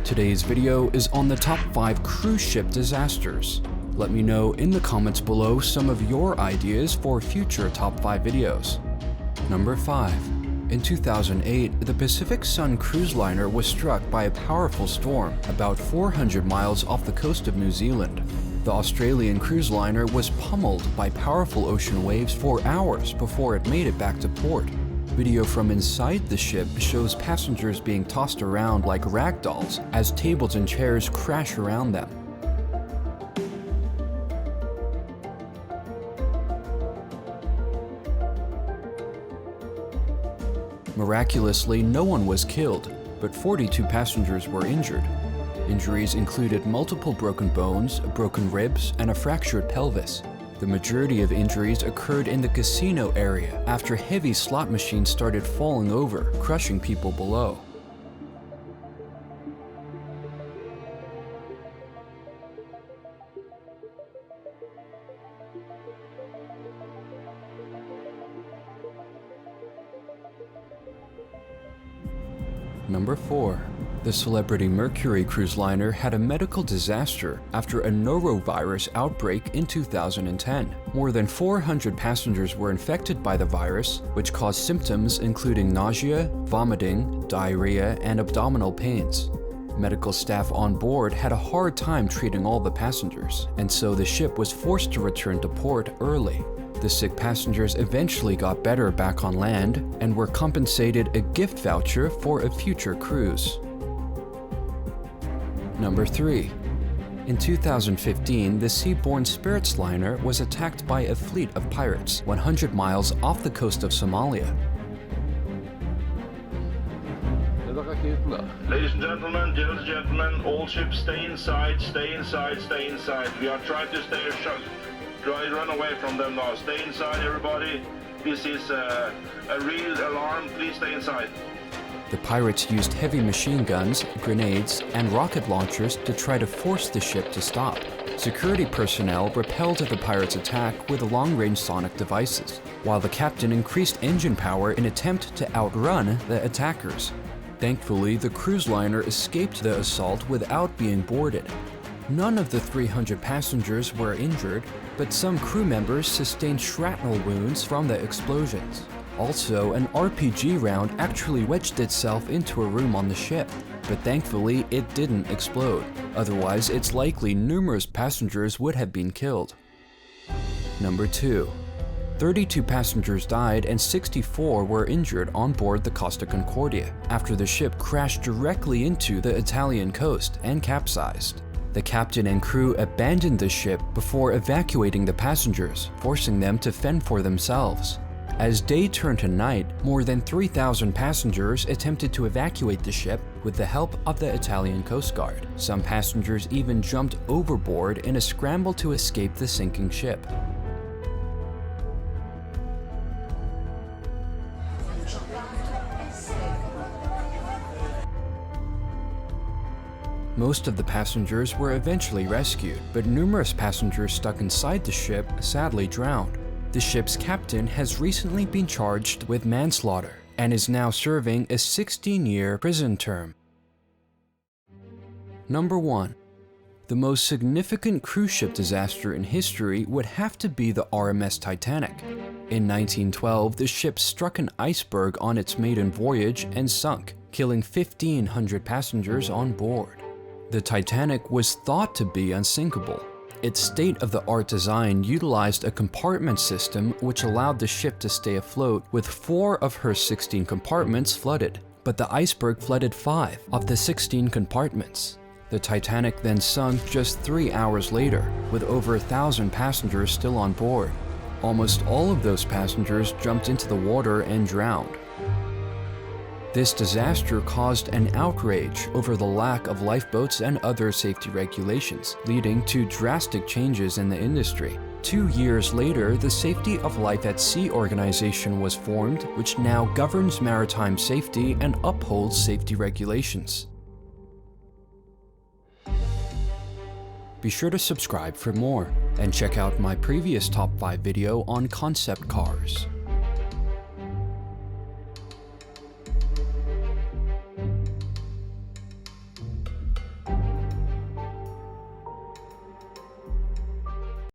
Today's video is on the top 5 cruise ship disasters. Let me know in the comments below some of your ideas for future top 5 videos. Number 5. In 2008, the Pacific Sun cruise liner was struck by a powerful storm about 400 miles off the coast of New Zealand. The Australian cruise liner was pummeled by powerful ocean waves for hours before it made it back to port. Video from inside the ship shows passengers being tossed around like rag dolls as tables and chairs crash around them. Miraculously, no one was killed, but 42 passengers were injured. Injuries included multiple broken bones, broken ribs, and a fractured pelvis. The majority of injuries occurred in the casino area after heavy slot machines started falling over, crushing people below. Number 4. The Celebrity Mercury cruise liner had a medical disaster after a norovirus outbreak in 2010. More than 400 passengers were infected by the virus, which caused symptoms including nausea, vomiting, diarrhea, and abdominal pains. Medical staff on board had a hard time treating all the passengers, and so the ship was forced to return to port early. The sick passengers eventually got better back on land and were compensated a gift voucher for a future cruise. Number 3. In 2015, the Seabourn Spirits liner was attacked by a fleet of pirates 100 miles off the coast of Somalia. Ladies and gentlemen, all ships stay inside, stay inside, stay inside. We are trying to stay shut. Run away from them now. Stay inside, everybody. This is a real alarm. Please stay inside. The pirates used heavy machine guns, grenades, and rocket launchers to try to force the ship to stop. Security personnel repelled the pirates' attack with long-range sonic devices, while the captain increased engine power in an attempt to outrun the attackers. Thankfully, the cruise liner escaped the assault without being boarded. None of the 300 passengers were injured, but some crew members sustained shrapnel wounds from the explosions. Also, an RPG round actually wedged itself into a room on the ship, but thankfully it didn't explode. Otherwise, it's likely numerous passengers would have been killed. Number 2. 32 passengers died and 64 were injured on board the Costa Concordia after the ship crashed directly into the Italian coast and capsized. The captain and crew abandoned the ship before evacuating the passengers, forcing them to fend for themselves. As day turned to night, more than 3,000 passengers attempted to evacuate the ship with the help of the Italian Coast Guard. Some passengers even jumped overboard in a scramble to escape the sinking ship. Most of the passengers were eventually rescued, but numerous passengers stuck inside the ship sadly drowned. The ship's captain has recently been charged with manslaughter and is now serving a 16-year prison term. Number 1. The most significant cruise ship disaster in history would have to be the RMS Titanic. In 1912, the ship struck an iceberg on its maiden voyage and sunk, killing 1,500 passengers on board. The Titanic was thought to be unsinkable. Its state-of-the-art design utilized a compartment system which allowed the ship to stay afloat with 4 of her 16 compartments flooded, but the iceberg flooded 5 of the 16 compartments. The Titanic then sunk just 3 hours later, with over 1,000 passengers still on board. Almost all of those passengers jumped into the water and drowned. This disaster caused an outrage over the lack of lifeboats and other safety regulations, leading to drastic changes in the industry. 2 years later, the Safety of Life at Sea organization was formed, which now governs maritime safety and upholds safety regulations. Be sure to subscribe for more, and check out my previous top 5 video on concept cars.